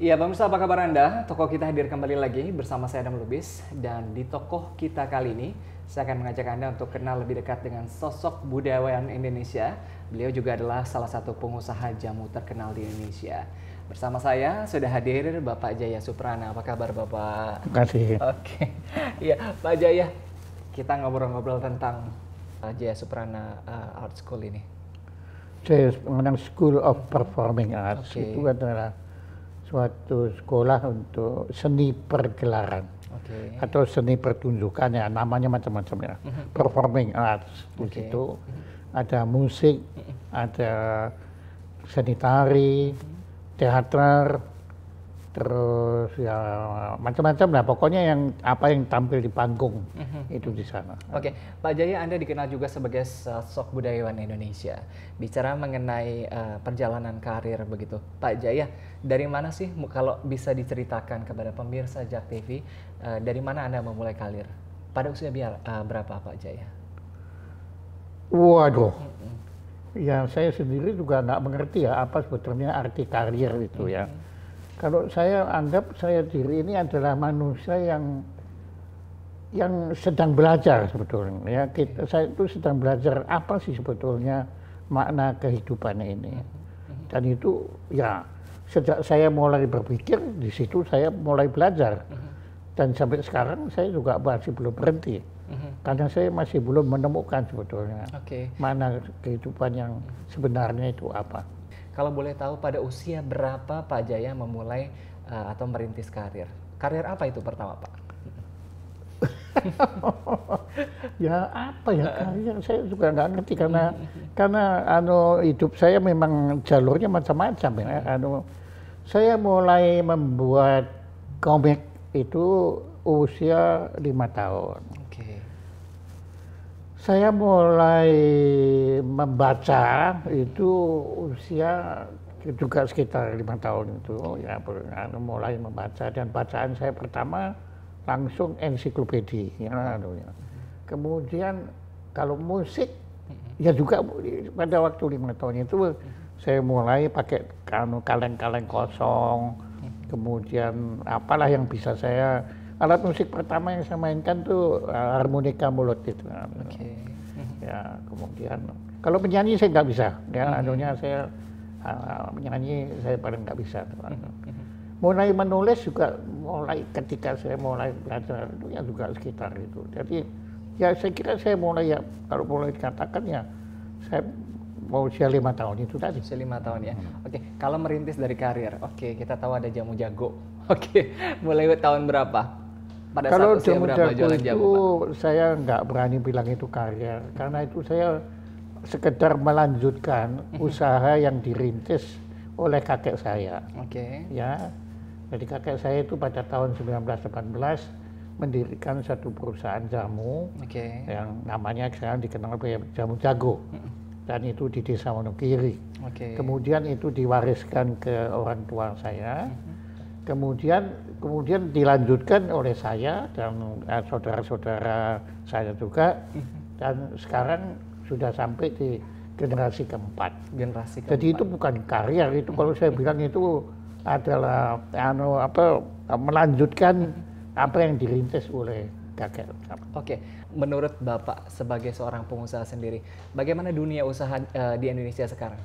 Iya, pemirsa, apa kabar Anda? Tokoh kita hadir kembali lagi bersama saya Adam Lubis. Dan di tokoh kita kali ini, saya akan mengajak Anda untuk kenal lebih dekat dengan sosok budayawan Indonesia. Beliau juga adalah salah satu pengusaha jamu terkenal di Indonesia. Bersama saya sudah hadir Bapak Jaya Suprana. Apa kabar Bapak? Terima kasih. Oke, iya Pak Jaya, kita ngobrol-ngobrol tentang Jaya Suprana Art School ini. Saya mengenal School of Performing Arts. Oke. Itu adalah suatu sekolah untuk seni pergelaran Oke. atau seni pertunjukan, ya namanya macam-macam ya. Performing Arts di Oke. situ ada musik, ada seni tari, teater, terus ya macam-macam lah. Pokoknya yang apa yang tampil di panggung itu di sana. Oke, Pak Jaya, Anda dikenal juga sebagai sosok budayawan Indonesia. Bicara mengenai perjalanan karir begitu, Pak Jaya, dari mana sih kalau bisa diceritakan kepada pemirsa JAK TV, dari mana Anda memulai karir? Pada usia berapa, Pak Jaya? Waduh, ya saya sendiri juga nggak mengerti ya apa sebetulnya arti karir itu ya. Kalau saya anggap saya diri ini adalah manusia yang sedang belajar sebetulnya. Ya, saya itu sedang belajar apa sih sebetulnya makna kehidupan ini. Dan itu ya sejak saya mulai berpikir di situ saya mulai belajar. Dan sampai sekarang saya juga masih belum berhenti. Karena saya masih belum menemukan sebetulnya makna kehidupan yang sebenarnya itu apa. Kalau boleh tahu pada usia berapa Pak Jaya memulai atau merintis karir? Karir apa itu pertama, Pak? Ya apa ya karir, saya juga nggak ngerti karena hidup saya memang jalurnya macam-macam ya. Saya mulai membuat komik itu usia 5 tahun. Oke. Saya mulai membaca itu usia juga sekitar 5 tahun itu ya, mulai membaca, dan bacaan saya pertama langsung ensiklopedia ya. Kemudian kalau musik ya juga pada waktu 5 tahun itu saya mulai pakai kaleng-kaleng kosong, kemudian apalah yang bisa saya. Alat musik pertama yang saya mainkan tuh harmonika mulut itu. Ya, kemudian kalau menyanyi saya nggak bisa. Ya, saya menyanyi saya paling nggak bisa. Mulai menulis juga mulai ketika saya mulai belajar itu ya juga sekitar itu. Jadi ya saya kira saya mulai ya kalau boleh dikatakan ya saya mau usia 5 tahun itu tadi. Usia 5 tahun ya. Oke, kalau merintis dari karir, kita tahu ada jamu jago. Mulai tahun berapa? Pada kalau saat usia jamu berapa jago jualan itu jamu, Pak? saya nggak berani bilang itu karir, karena itu saya sekedar melanjutkan usaha yang dirintis oleh kakek saya. Ya, jadi kakek saya itu pada tahun 1918 mendirikan satu perusahaan jamu yang namanya sekarang dikenal sebagai Jamu Jago, dan itu di Desa Wonogiri. Kemudian itu diwariskan ke orang tua saya. Kemudian dilanjutkan oleh saya dan saudara-saudara saya juga, dan sekarang sudah sampai di generasi keempat. Jadi itu bukan karya, itu kalau saya bilang itu adalah melanjutkan apa yang dirintis oleh kakek. Menurut Bapak sebagai seorang pengusaha sendiri, bagaimana dunia usaha di Indonesia sekarang?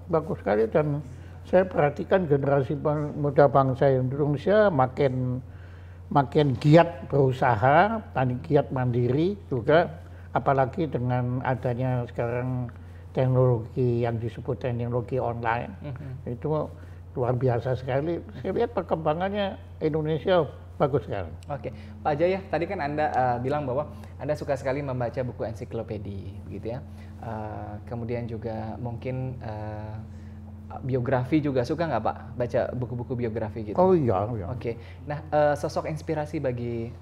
Bagus sekali, dan saya perhatikan generasi muda bangsa Indonesia makin giat berusaha, giat mandiri juga, apalagi dengan adanya sekarang teknologi yang disebut teknologi online. Itu luar biasa sekali. Saya lihat perkembangannya Indonesia bagus sekali. Pak Jaya, tadi kan Anda bilang bahwa Anda suka sekali membaca buku ensiklopedia, begitu ya. Kemudian juga mungkin biografi juga suka nggak Pak? Baca buku-buku biografi gitu? Oh iya. Nah, sosok inspirasi bagi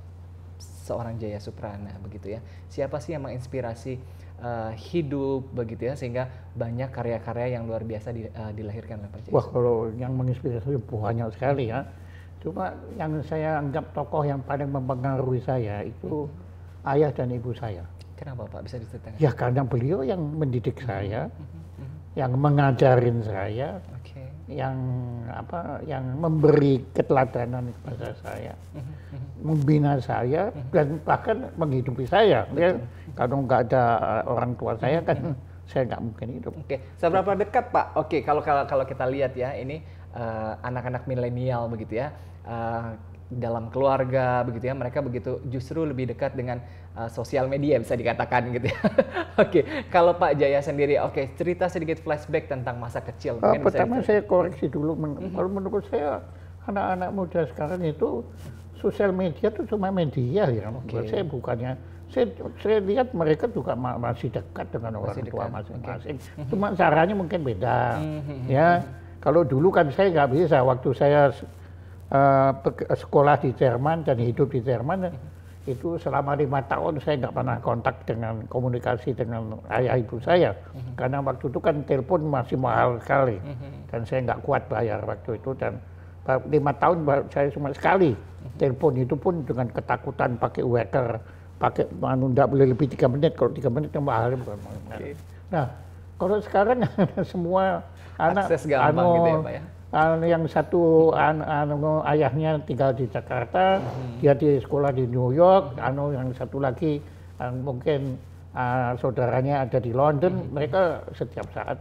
seorang Jaya Suprana begitu ya. Siapa sih yang menginspirasi hidup begitu ya, sehingga banyak karya-karya yang luar biasa dilahirkan oleh Pak Jaya? Wah, kalau yang menginspirasi banyak sekali ya. Cuma yang saya anggap tokoh yang paling mempengaruhi saya itu ayah dan ibu saya. Kenapa Pak? Bisa diceritakan? Ya karena beliau yang mendidik saya, yang mengajarin saya, yang memberi keteladanan kepada saya, membina saya dan bahkan menghidupi saya. Ya, kalau nggak ada orang tua saya kan saya nggak mungkin hidup. Oke, seberapa dekat Pak? Oke, kalau kita lihat ya ini anak-anak milenial begitu ya. Dalam keluarga begitu ya, mereka begitu justru lebih dekat dengan sosial media bisa dikatakan gitu ya. Oke, kalau Pak Jaya sendiri, oke, cerita sedikit flashback tentang masa kecil. Pertama saya koreksi dulu, kalau menurut saya anak-anak muda sekarang itu sosial media itu cuma media ya. Saya bukannya, saya lihat mereka juga masih dekat dengan orang tua masing-masing. Cuma caranya mungkin beda. Ya, kalau dulu kan saya nggak bisa, waktu saya sekolah di Jerman dan hidup di Jerman itu selama 5 tahun saya nggak pernah kontak dengan komunikasi dengan ayah ibu saya karena waktu itu kan telepon masih mahal sekali dan saya nggak kuat bayar waktu itu dan 5 tahun saya cuma sekali telepon itu pun dengan ketakutan pakai waker pakai nggak boleh lebih 3 menit kalau 3 menit yang mahal. Nah kalau sekarang semua anak akses gampang gitu ya Pak ya. Yang satu ayahnya tinggal di Jakarta, dia di sekolah di New York, yang satu lagi mungkin saudaranya ada di London, mereka setiap saat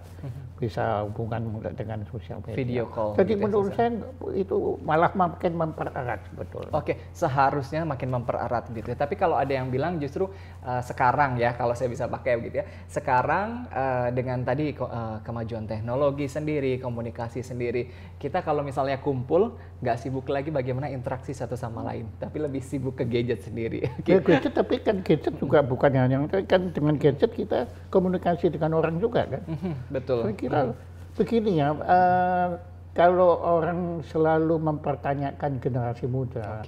bisa hubungan dengan sosial media. Video call. Jadi gitu menurut saya itu malah makin mempererat sebetulnya. Oke, seharusnya makin mempererat gitu ya. Tapi kalau ada yang bilang justru sekarang ya, kalau saya bisa pakai begitu ya, sekarang dengan tadi kemajuan teknologi sendiri, komunikasi sendiri, kita kalau misalnya kumpul nggak sibuk lagi bagaimana interaksi satu sama lain, tapi lebih sibuk ke gadget sendiri. Ya, gadget, tapi kan gadget juga bukan hanya kan dengan gadget kita komunikasi dengan orang juga kan. Betul. Saya kira begini ya, kalau orang selalu mempertanyakan generasi muda,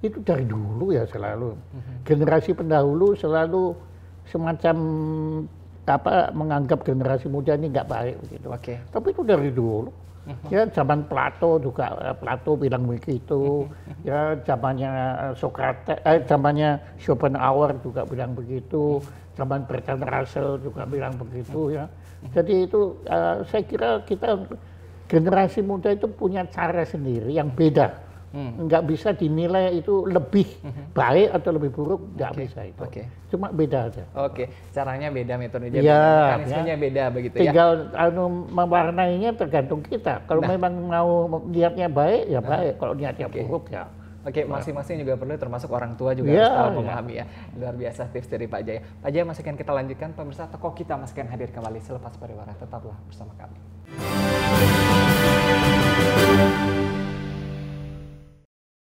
itu dari dulu ya selalu. Generasi pendahulu selalu semacam menganggap generasi muda ini nggak baik begitu. Tapi itu dari dulu. Ya zaman Plato juga, Plato bilang begitu. Ya zamannya Socrates, zamannya Schopenhauer juga bilang begitu. Zaman Bertrand Russell juga bilang begitu ya. Jadi itu saya kira kita generasi muda itu punya cara sendiri yang beda. Nggak bisa dinilai itu lebih baik atau lebih buruk, nggak bisa itu. Cuma beda aja. Caranya beda, metodenya beda, mekanismenya beda begitu ya. Tinggal mewarnainya tergantung kita. Kalau memang mau niatnya baik ya baik, kalau niatnya buruk ya. Masing-masing juga perlu, termasuk orang tua juga harus tahu memahami ya. Luar biasa tips dari Pak Jaya. Pak Jaya, masih akan kita lanjutkan pemirsa, tokoh kita masih akan hadir kembali selepas pariwara. Tetaplah bersama kami.